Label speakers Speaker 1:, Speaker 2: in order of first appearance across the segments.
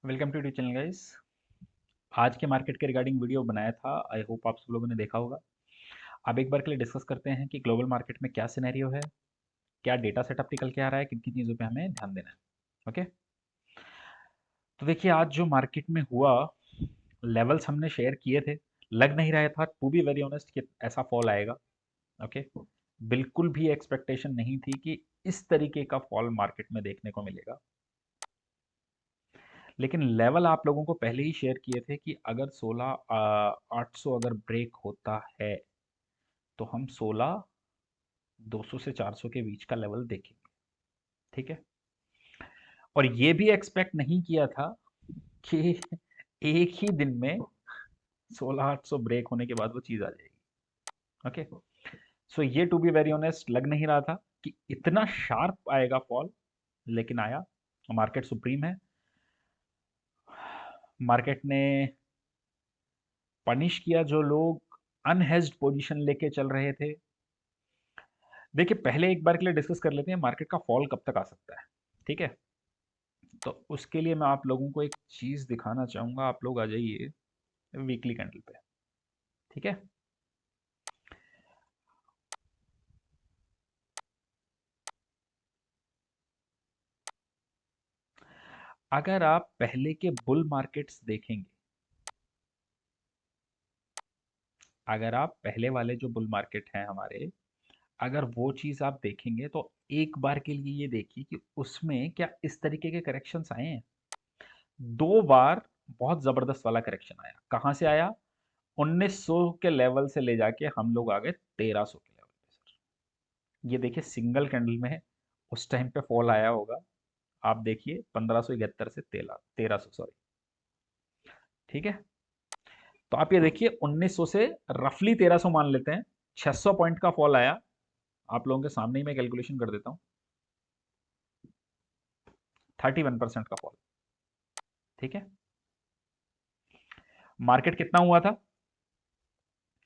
Speaker 1: Welcome to channel guys. आज के market के रिगार्डिंग वीडियो बनाया था। आई होप आप सब लोगों ने देखा होगा। अब एक बार के लिए डिस्कस करते हैं कि ग्लोबल मार्केट में क्या सिनेरियो है, क्या डेटा सेटअप निकल के आ रहा है, किन किन चीज़ों पे हमें ध्यान देना है। ओके, तो देखिए आज जो मार्केट में हुआ, लेवल्स हमने शेयर किए थे। लग नहीं रहा था टू बी वेरी ऑनेस्ट कि ऐसा फॉल आएगा। ओके, बिल्कुल भी एक्सपेक्टेशन नहीं थी कि इस तरीके का फॉल मार्केट में देखने को मिलेगा। लेकिन लेवल आप लोगों को पहले ही शेयर किए थे कि अगर 16,800 अगर ब्रेक होता है तो हम 16,200 से 400 के बीच का लेवल देखेंगे। ठीक है, और ये भी एक्सपेक्ट नहीं किया था कि एक ही दिन में 16,800 ब्रेक होने के बाद वो चीज़ आ जाएगी। ओके, सो ये टू बी वेरी ऑनेस्ट लग नहीं रहा था कि इतना शार्प आएगा फॉल, लेकिन आया। मार्केट सुप्रीम है। मार्केट ने पनिश किया जो लोग अनहेज्ड पोजीशन लेके चल रहे थे। देखिए पहले एक बार के लिए डिस्कस कर लेते हैं मार्केट का फॉल कब तक आ सकता है। ठीक है, तो उसके लिए मैं आप लोगों को एक चीज दिखाना चाहूंगा। आप लोग आ जाइए वीकली कैंडल पे। ठीक है, अगर आप पहले के बुल मार्केट्स देखेंगे, अगर आप पहले वाले जो बुल मार्केट हैं हमारे, अगर वो चीज आप देखेंगे तो एक बार के लिए ये देखिए कि उसमें क्या इस तरीके के करेक्शंस आए हैं। दो बार बहुत जबरदस्त वाला करेक्शन आया। कहां से आया? 1900 के लेवल से ले जाके हम लोग आ गए 1300 के लेवल पे सर। ये देखिए सिंगल कैंडल में है। उस टाइम पे फॉल आया होगा। आप देखिए 1571 से 1300, सॉरी। ठीक है, तो आप ये देखिए 1900 से रफली 1300 मान लेते हैं। 600 पॉइंट का फॉल आया। आप लोगों के सामने ही मैं कैलकुलेशन कर देता हूं। 31% का फॉल। ठीक है, मार्केट कितना हुआ था?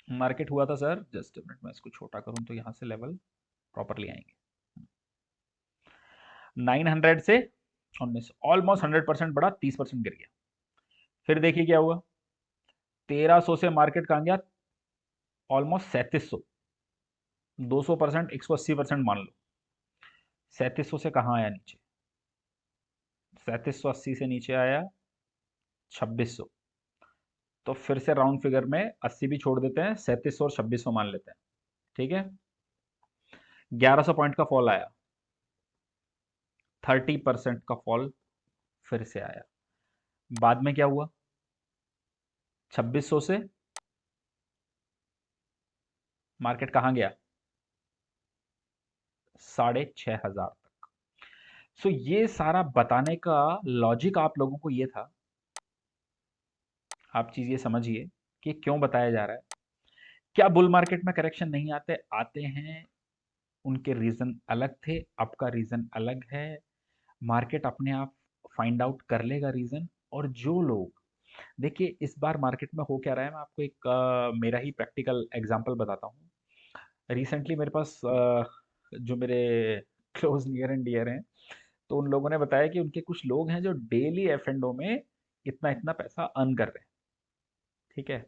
Speaker 1: मार्केट हुआ था सर, जस्ट मिनट में इसको छोटा करूं तो यहां से लेवल प्रॉपरली आएंगे। 900 से 1900, ऑलमोस्ट 100% बढ़ा, 30% गिर गया। फिर देखिए क्या हुआ। 1300 से मार्केट कहां गया? ऑलमोस्ट 3700। 200%, 180% मान लो। 3700 से कहां आया नीचे? 3780 से नीचे आया 2600। तो फिर से राउंड फिगर में 80 भी छोड़ देते हैं, 3700 और 2600 मान लेते हैं। ठीक है, 1100 पॉइंट का फॉल आया। 30% का फॉल फिर से आया। बाद में क्या हुआ? 2600 से मार्केट कहां गया? 6,500 तक। सो ये सारा बताने का लॉजिक आप लोगों को ये था। आप चीज ये समझिए कि क्यों बताया जा रहा है। क्या बुल मार्केट में करेक्शन नहीं आते? आते हैं। उनके रीजन अलग थे, अब का रीजन अलग है। मार्केट अपने आप फाइंड आउट कर लेगा रीजन। और जो लोग, देखिए इस बार मार्केट में हो क्या रहा है, मैं आपको एक मेरा ही प्रैक्टिकल एग्जांपल बताता हूँ। रिसेंटली मेरे पास जो मेरे क्लोज नियर एंड डियर हैं, तो उन लोगों ने बताया कि उनके कुछ लोग हैं जो डेली एफ एंड ओ में इतना इतना पैसा अर्न कर रहे हैं। ठीक है,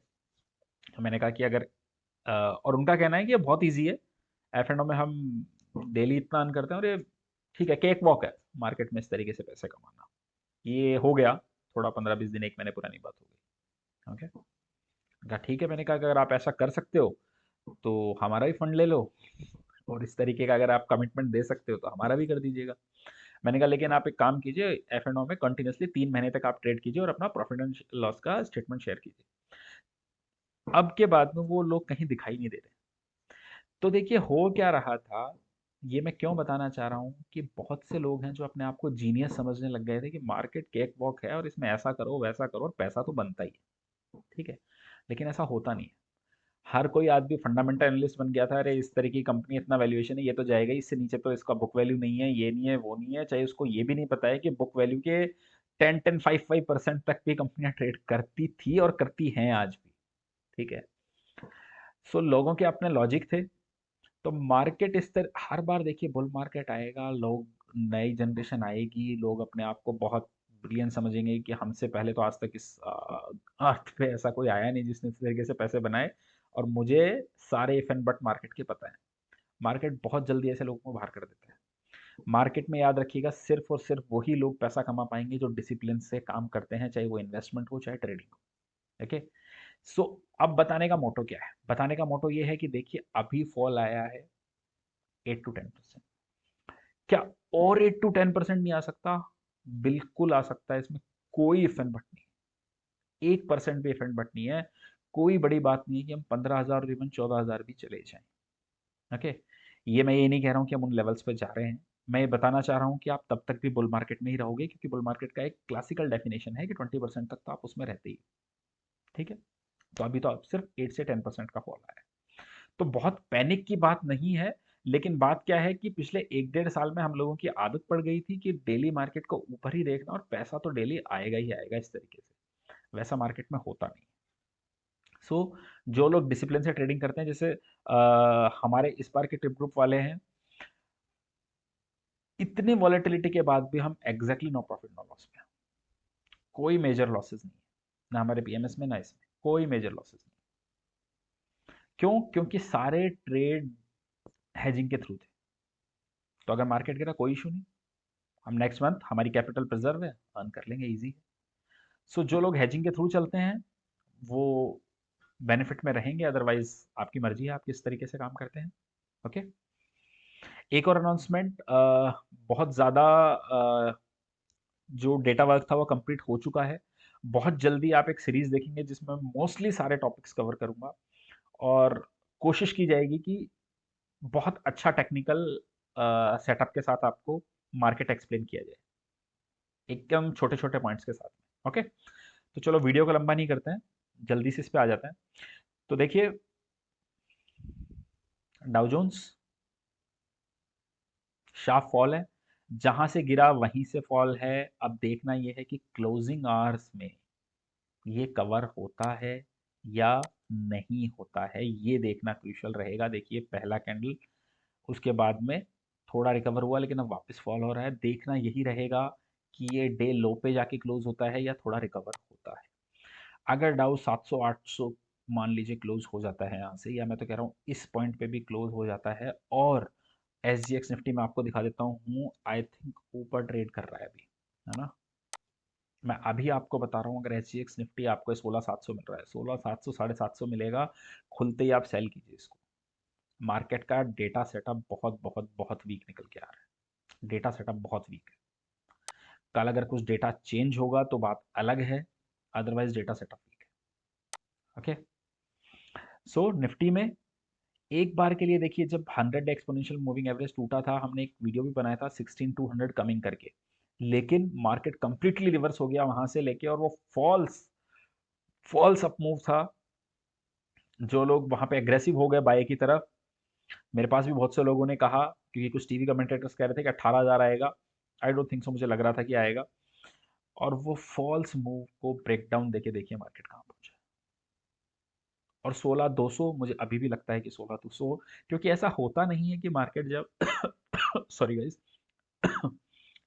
Speaker 1: तो मैंने कहा कि अगर और उनका कहना है कि ये बहुत इजी है। एफ एंड ओ में हम डेली इतना अर्न करते हैं और ये ठीक है, केक वॉक है मार्केट में इस तरीके से पैसे कमाना। ये हो गया थोड़ा 15-20 दिन, एक महीने पुरानी बात हो गई। ओके, कहा ठीक है। मैंने कहा कि अगर आप ऐसा कर सकते हो तो हमारा भी फंड ले लो, और इस तरीके का अगर आप कमिटमेंट दे सकते हो तो हमारा भी कर दीजिएगा। मैंने कहा लेकिन आप एक काम कीजिए, एफ एंड ओ में कंटिन्यूसली 3 महीने तक आप ट्रेड कीजिए और अपना प्रॉफिट एंड लॉस का स्टेटमेंट शेयर कीजिए। अब के बाद में वो लोग कहीं दिखाई नहीं दे रहे। तो देखिए हो क्या रहा था। ये मैं क्यों बताना चाह रहा हूँ कि बहुत से लोग हैं जो अपने आप को जीनियस समझने लग गए थे कि मार्केट केक वॉक है और इसमें ऐसा करो वैसा करो और पैसा तो बनता ही है। ठीक है, लेकिन ऐसा होता नहीं है। हर कोई आदमी फंडामेंटल एनालिस्ट बन गया था। अरे इस तरह की कंपनी इतना वैल्यूएशन है, ये तो जाएगा ही, इससे नीचे तो इसका बुक वैल्यू नहीं है, ये नहीं है, वो नहीं है। चाहे उसको ये भी नहीं पता है कि बुक वैल्यू के 10-5% तक भी कंपनियां ट्रेड करती थी और करती हैं आज भी। ठीक है, सो लोगों के अपने लॉजिक थे। तो मार्केट इस तरह हर बार देखिए बुल मार्केट आएगा, लोग, नई जनरेशन आएगी, लोग अपने आप को बहुत ब्रिलियंट समझेंगे कि हमसे पहले तो आज तक इस अर्थ पे ऐसा कोई आया नहीं जिसने इस तरीके से पैसे बनाए, और मुझे सारे इफ एंड बट मार्केट के पता है। मार्केट बहुत जल्दी ऐसे लोगों को बाहर कर देता है। मार्केट में याद रखिएगा, सिर्फ और सिर्फ वही लोग पैसा कमा पाएंगे जो डिसिप्लिन से काम करते हैं, चाहे वो इन्वेस्टमेंट हो चाहे ट्रेडिंग हो। ओके। सो अब बताने का मोटो क्या है? बताने का मोटो ये है कि देखिए, अभी फॉल आया है 8 to 10%। क्या और 8 to 10% नहीं आ सकता? बिल्कुल आ सकता है। इसमें कोई इफ एंड बट नहीं, 1% भी इफ एंड बट नहीं है। कोई बड़ी बात नहीं है कि हम 15,000 और इवन 14,000 भी चले जाएं। ओके। ये मैं ये नहीं कह रहा हूँ कि हम उन लेवल्स पे जा रहे हैं। मैं ये बताना चाह रहा हूँ कि आप तब तक भी बुल मार्केट में ही रहोगे, क्योंकि बुल मार्केट का एक क्लासिकल डेफिनेशन है कि 20% तक तो आप उसमें रहते ही। ठीक है। तो अभी तो आप सिर्फ 8 से 10% का फॉल आया है, तो बहुत पैनिक की बात नहीं है। लेकिन बात क्या है कि पिछले 1 डेढ़ साल में हम लोगों की आदत पड़ गई थी कि डेली मार्केट को ऊपर ही देखना, और पैसा तो डेली आएगा ही आएगा इस तरीके से। वैसा मार्केट में होता नहीं। सो जो लोग डिसिप्लिन से ट्रेडिंग करते हैं, जैसे हमारे इस बार के टिप ग्रुप वाले हैं, इतने वॉलेटिलिटी के बाद भी हम exactly no profit no loss में हैं। कोई मेजर लॉसेस नहीं है, ना हमारे पीएमएस में ना इसमें कोई मेजर लॉसेस नहीं। क्यों? क्योंकि सारे ट्रेड हेजिंग के थ्रू थे। तो अगर मार्केट गिरा कोई इशू नहीं, हम नेक्स्ट मंथ, हमारी कैपिटल प्रिजर्व है, अर्न कर लेंगे, इजी है। सो जो लोग हेजिंग के थ्रू चलते हैं वो बेनिफिट में रहेंगे, अदरवाइज आपकी मर्जी है आप किस तरीके से काम करते हैं। ओके। एक और अनाउंसमेंट, बहुत ज़्यादा जो डेटा वर्क था वो कंप्लीट हो चुका है। बहुत जल्दी आप एक सीरीज देखेंगे जिसमें मोस्टली सारे टॉपिक्स कवर करूंगा, और कोशिश की जाएगी कि बहुत अच्छा टेक्निकल सेटअप के साथ आपको मार्केट एक्सप्लेन किया जाए, एकदम छोटे छोटे पॉइंट्स के साथ। ओके। तो चलो वीडियो को लंबा नहीं करते हैं, जल्दी से इस पे आ जाते हैं। तो देखिए, डाउ जोन्स शार्प फॉल है, जहां से गिरा वहीं से फॉल है। अब देखना यह है कि क्लोजिंग आवर्स में ये कवर होता है या नहीं होता है, ये देखना क्रूशियल रहेगा। देखिए पहला कैंडल, उसके बाद में थोड़ा रिकवर हुआ, लेकिन अब वापस फॉल हो रहा है। देखना यही रहेगा कि ये डे लो पे जाके क्लोज होता है या थोड़ा रिकवर होता है। अगर डाउ 700 800 मान लीजिए क्लोज हो जाता है यहाँ से, या मैं तो कह रहा हूँ इस पॉइंट पे भी क्लोज हो जाता है, और एस जी एक्स निफ्टी में आपको दिखा देता हूँ, आई थिंक ऊपर ट्रेड कर रहा है अभी, है ना। मैं अभी आपको बता रहा हूँ, अगर एस जी एक्स निफ्टी आपको 16,700 मिल रहा है, 16,700 750 मिलेगा, खुलते ही आप सेल कीजिए इसको। मार्केट का डेटा सेटअप बहुत बहुत बहुत वीक निकल के आ रहा है, डेटा सेटअप बहुत वीक है। कल अगर कुछ डेटा चेंज होगा तो बात अलग है, अदरवाइज डेटा सेटअप वीक है। ओके। सो निफ्टी में एक बार के लिए देखिए, जब 100 एक्सपोनेंशियल मूविंग एवरेज टूटा था, हमने एक वीडियो भी बनाया था 16,200 कमिंग करके, लेकिन मार्केट कंप्लीटली रिवर्स हो गया वहां से लेके, और वो फॉल्स फॉल्स अप मूव था। जो लोग वहां पे एग्रेसिव हो गए बाय की तरफ, मेरे पास भी बहुत से लोगों ने कहा, क्योंकि कुछ टीवी कमेंटेटर्स कह रहे थे कि 18,000 आएगा। आई डोंट थिंक सो, मुझे लग रहा था कि आएगा। और वो फॉल्स मूव को ब्रेक डाउन देके देखिए मार्केट कहाँ पहुंचा। और 16,200 मुझे अभी भी लगता है कि 16,200, क्योंकि ऐसा होता नहीं है कि मार्केट जब सॉरी गाइस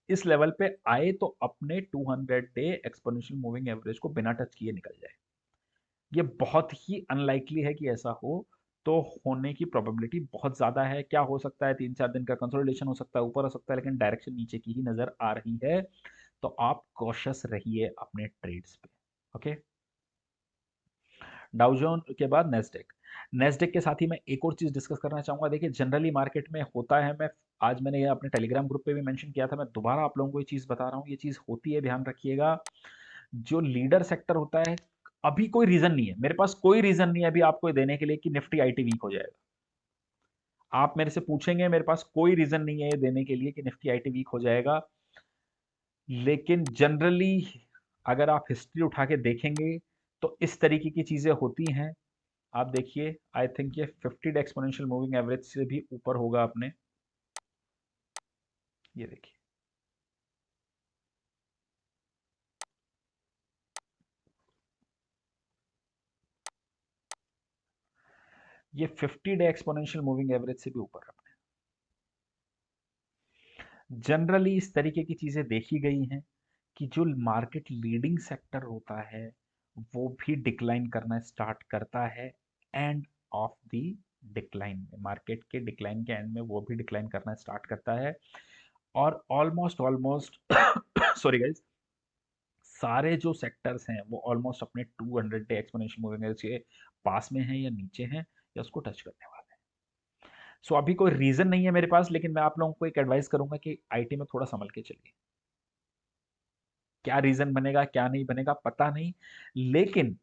Speaker 1: इस लेवल पे आए तो अपने 200 डे एक्सपोनेंशियल मूविंग एवरेज को बिना टच किए निकल जाए। ये बहुत ही अनलाइकली है कि ऐसा हो, तो होने की प्रोबेबिलिटी बहुत ज़्यादा है। क्या हो सकता है? 3 4 दिन का कंसोलिडेशन हो सकता है, ऊपर हो सकता है, लेकिन डायरेक्शन नीचे की ही नज़र आ रही है। तो आप कॉशियस रहिए अपने ट्रेड्स पे। ओके। डाउजोन के बाद नेस्डेक। नेस्डेक के साथ ही मैं एक और चीज़ डिस्कस करना चाहूँगा। देखिए जनरली मार्केट में होता है, मैं आज मैंने ये अपने टेलीग्राम ग्रुप पे भी मेंशन किया था, मैं दोबारा आप लोगों को ये चीज़ बता रहा हूँ, ये चीज़ होती है, ध्यान रखिएगा। जो लीडर सेक्टर होता है, अभी कोई रीजन नहीं है, मेरे पास कोई रीजन नहीं है अभी आपको देने के लिए कि निफ्टी आईटी वीक हो जाएगा। आप मेरे से पूछेंगे, मेरे पास कोई रीजन नहीं है ये देने के लिए कि निफ्टी आईटी वीक हो जाएगा। लेकिन जनरली अगर आप हिस्ट्री उठा के देखेंगे तो इस तरीके की चीजें होती हैं। आप देखिए, आई थिंक ये 50 डे एक्सपोनेंशियल मूविंग एवरेज से भी ऊपर होगा अपने, ये देखिए, ये 50 डे एक्सपोनेंशियल मूविंग एवरेज से भी ऊपर है अपने। जनरली इस तरीके की चीजें देखी गई हैं कि जो मार्केट लीडिंग सेक्टर होता है वो भी डिक्लाइन करना स्टार्ट करता है एंड ऑफ द डिक्लाइन में, मार्केट के डिक्लाइन के एंड में वो भी डिक्लाइन करना स्टार्ट करता है। और ऑलमोस्ट ऑलमोस्ट सॉरी गाइस, सारे जो सेक्टर्स हैं वो ऑलमोस्ट अपने 200 डे एक्सपोनेंशियल मूविंग एवरेज के पास में हैं या नीचे हैं या उसको टच करने वाले हैं। सो अभी कोई रीजन नहीं है मेरे पास, लेकिन मैं आप लोगों को एक एडवाइस करूंगा कि आईटी में थोड़ा संभल के चलिए। क्या रीजन बनेगा क्या नहीं बनेगा पता नहीं, लेकिन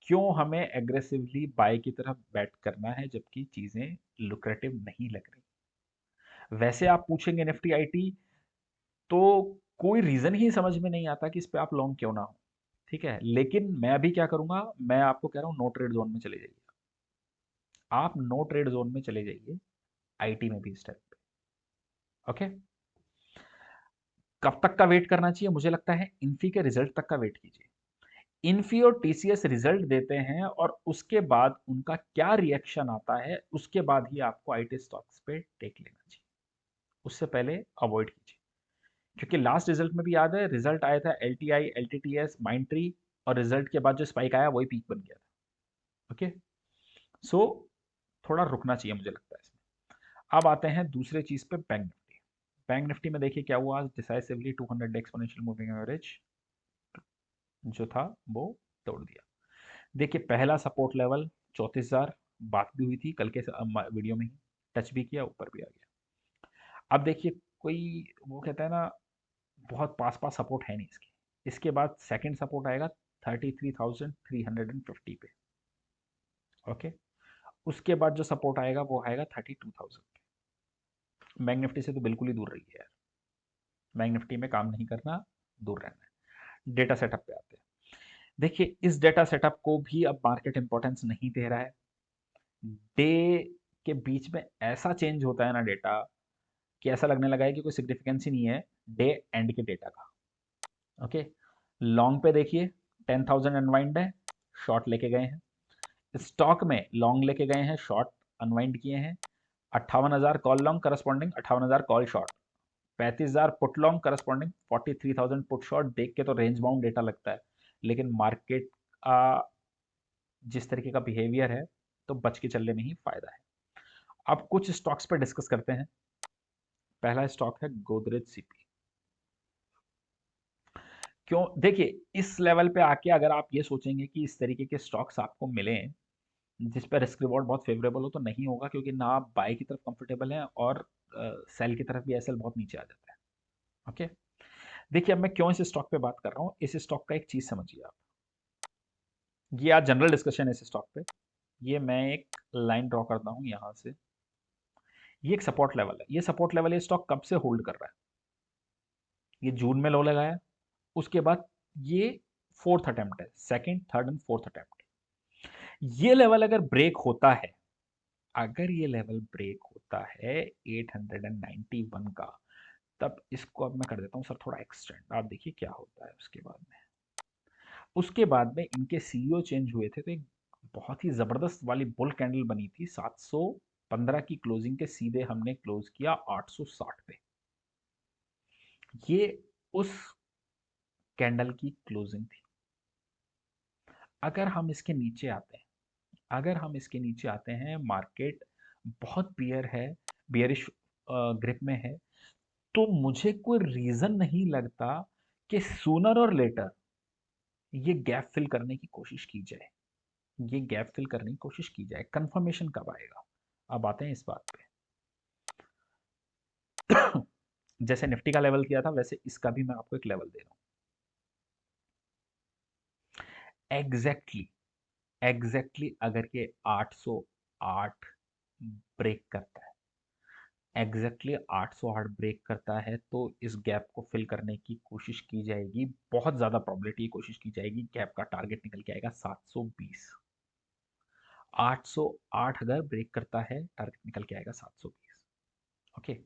Speaker 1: क्यों हमें एग्रेसिवली बाय की तरफ बैट करना है जबकि चीजें लुक्रेटिव नहीं लग रही। वैसे आप पूछेंगे निफ्टी आईटी तो कोई रीजन ही समझ में नहीं आता कि इस पे आप लॉन्ग क्यों ना हो, ठीक है। लेकिन मैं अभी क्या करूंगा, मैं आपको कह रहा हूं नो ट्रेड जोन में चले जाइए। आप नो ट्रेड जोन में चले जाइए आईटी में भी इस टाइम पे। ओके, कब तक का वेट करना चाहिए? मुझे लगता है इन्फी के रिजल्ट तक का वेट कीजिए। इन्फी और टीसीएस रिजल्ट देते हैं और उसके बाद उनका क्या रिएक्शन आता है उसके बाद ही आपको आईटी स्टॉक्स पे टेक लेना चाहिए, उससे पहले अवॉइड कीजिए। क्योंकि लास्ट रिजल्ट में भी याद है, रिजल्ट आया था एलटीआई एलटीटीएस माइंड ट्री, और रिजल्ट के बाद जो स्पाइक आया वही पीक बन गया था। ओके, सो थोड़ा रुकना चाहिए मुझे लगता है इसमें। अब आते हैं दूसरे चीज पे, बैंक निफ्टी। बैंक निफ्टी में देखिए क्या हुआ, डिसाइसिवली 200 एक्सपोनेंशियल मूविंग एवरेज जो था वो तोड़ दिया। देखिए पहला सपोर्ट लेवल 34,000, बात भी हुई थी कल के वीडियो में ही, टच भी किया, ऊपर भी आ गया। अब देखिए कोई वो कहता है ना, बहुत पास पास सपोर्ट है नहीं इसके। इसके बाद सेकंड सपोर्ट आएगा 33,350 पे। ओके, उसके बाद जो सपोर्ट आएगा वो आएगा 32,000 पे। बैंक निफ्टी से तो बिल्कुल ही दूर रही है यार, बैंक निफ्टी में काम नहीं करना, दूर रहना है। डेटा सेटअप पे आते हैं। देखिए इस डेटा सेटअप को भी अब मार्केट इंपॉर्टेंस नहीं दे रहा है। डे के बीच में ऐसा चेंज होता है ना डेटा, कि ऐसा लगने लगा है कि कोई सिग्निफिकेंस ही नहीं है डे एंड के डेटा का। ओके, लॉन्ग पे देखिए 10,000 अनवाइंड है, शॉर्ट लेके गए हैं। स्टॉक में लॉन्ग लेके गए हैं, शॉर्ट अनवाइंड किए हैं। 58,000 call long corresponding 58,000 call short, 35,000 put long corresponding 43,000 put short. देख के तो रेंज बाउंड डेटा लगता है, लेकिन मार्केट का जिस तरीके का बिहेवियर है तो बच के चलने में ही फायदा है। अब कुछ स्टॉक्स पर डिस्कस करते हैं। पहला स्टॉक है गोदरेज सीपी। क्यों? देखिए इस लेवल पे आके अगर आप ये सोचेंगे कि इस तरीके के स्टॉक्स आपको मिले जिस पर रिस्क रिवॉर्ड बहुत फेवरेबल हो, तो नहीं होगा, क्योंकि ना आप बाय की तरफ कंफर्टेबल हैं और सेल की तरफ भी एसएल बहुत नीचे आ जाता है। ओके, देखिए अब मैं क्यों इस स्टॉक पे बात कर रहा हूँ, इस स्टॉक का एक चीज समझिए आप। ये आज जनरल डिस्कशन है इस स्टॉक पे। ये मैं एक लाइन ड्रॉ करता हूँ यहाँ से, ये एक सपोर्ट लेवल है। ये सपोर्ट लेवल ये स्टॉक कब से होल्ड कर रहा है? ये जून में लो लगाया, उसके बाद ये फोर्थ अटेम्प्ट है, second third and fourth attempt. ये लेवल अगर ब्रेक होता है, अगर ये लेवल ब्रेक होता है 891 का, तब इसको अब मैं कर देता हूं सर थोड़ा एक्सटेंड, आप देखिए क्या होता है उसके बाद में। उसके बाद में इनके सीईओ चेंज हुए थे, तो एक बहुत ही जबरदस्त वाली बुल कैंडल बनी थी 715 की क्लोजिंग के सीधे हमने क्लोज किया 860 पे। ये उस कैंडल की क्लोजिंग थी। अगर हम इसके नीचे आते हैं, अगर हम इसके नीचे आते हैं, मार्केट बहुत बियर है, बियरिश ग्रिप में है, तो मुझे कोई रीजन नहीं लगता कि सूनर और लेटर ये गैप फिल करने की कोशिश की जाए। ये गैप फिल करने की कोशिश की जाए, कंफर्मेशन कब आएगा? अब आते हैं इस बात पे। जैसे निफ्टी का लेवल किया था वैसे इसका भी मैं आपको एक लेवल दे रहा हूं। एग्जैक्टली अगर ये 808 ब्रेक करता है, एग्जैक्टली 808 ब्रेक करता है, तो इस गैप को फिल करने की कोशिश की जाएगी, बहुत ज्यादा प्रोबेबिलिटी कोशिश की जाएगी। गैप का टारगेट निकल के आएगा 720। 808 अगर ब्रेक करता है, टारगेट निकल के आएगा 720। ओके,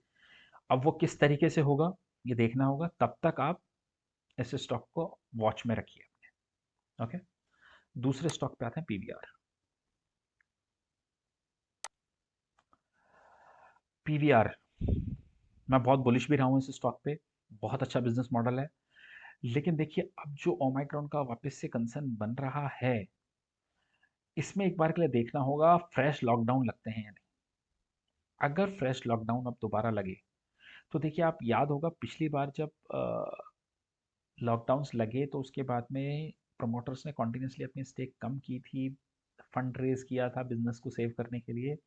Speaker 1: अब वो किस तरीके से होगा ये देखना होगा, तब तक आप इस स्टॉक को वॉच में रखिए अपने। ओके, दूसरे स्टॉक पे आते हैं, पीवीआर। पीवीआर मैं बहुत बुलिश भी रहा हूं इस स्टॉक पे, बहुत अच्छा बिजनेस मॉडल है। लेकिन देखिए अब जो ओमाइक्रॉन का वापस से कंसर्न बन रहा है, इसमें एक बार के लिए देखना होगा फ्रेश लॉकडाउन लगते हैं या नहीं। अगर फ्रेश लॉकडाउन अब दोबारा लगे, तो देखिए आप याद होगा पिछली बार जब लॉकडाउन्स लगे तो उसके बाद में प्रमोटर्स ने कॉन्टिन्यूसली अपनी स्टेक कम की थी, फंड रेज किया था बिजनेस को सेव करने के लिए।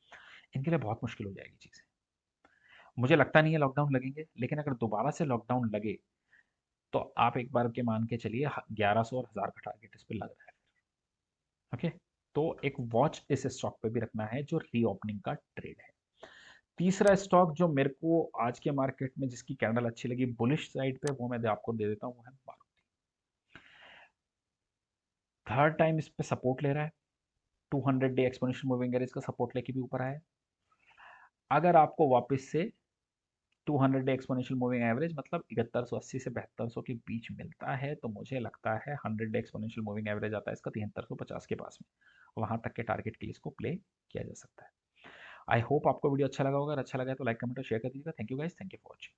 Speaker 1: इनके लिए बहुत मुश्किल हो जाएगी चीज़ें। मुझे लगता नहीं है लॉकडाउन लगेंगे, लेकिन अगर दोबारा से लॉकडाउन लगे तो आप एक बार के मान के चलिए 1100 और 1000 का टारगेट इस पे लग रहा है। ओके, तो एक वॉच इस स्टॉक पे भी रखना है जो रीओपनिंग का ट्रेड है। तीसरा स्टॉक जो मेरे को आज के मार्केट में जिसकी कैंडल अच्छी लगी बुलिश साइड पे, वो मैं आपको दे देता हूँ, वो है मारुति। थर्ड टाइम इस पे सपोर्ट ले रहा है, 200 डे एक्सपोनेंशियल मूविंग एवरेज का सपोर्ट लेके भी ऊपर आया है। अगर आपको वापस से 200 डे एक्सपोनेंशियल मूविंग एवरेज मतलब 7180 से 7200 के बीच मिलता है, तो मुझे लगता है 100 डे एक्सपोनेंशियल मूविंग एवरेज आता है इसका 7350 के पास में, वहां तक के टारगेट के लिए इसको प्ले किया जा सकता है। आई होप आपको वीडियो अच्छा लगा होगा, अगर अच्छा लगा है तो लाइक कमेंट और शेयर कर दीजिएगा। Thank you guys, thank you for watching.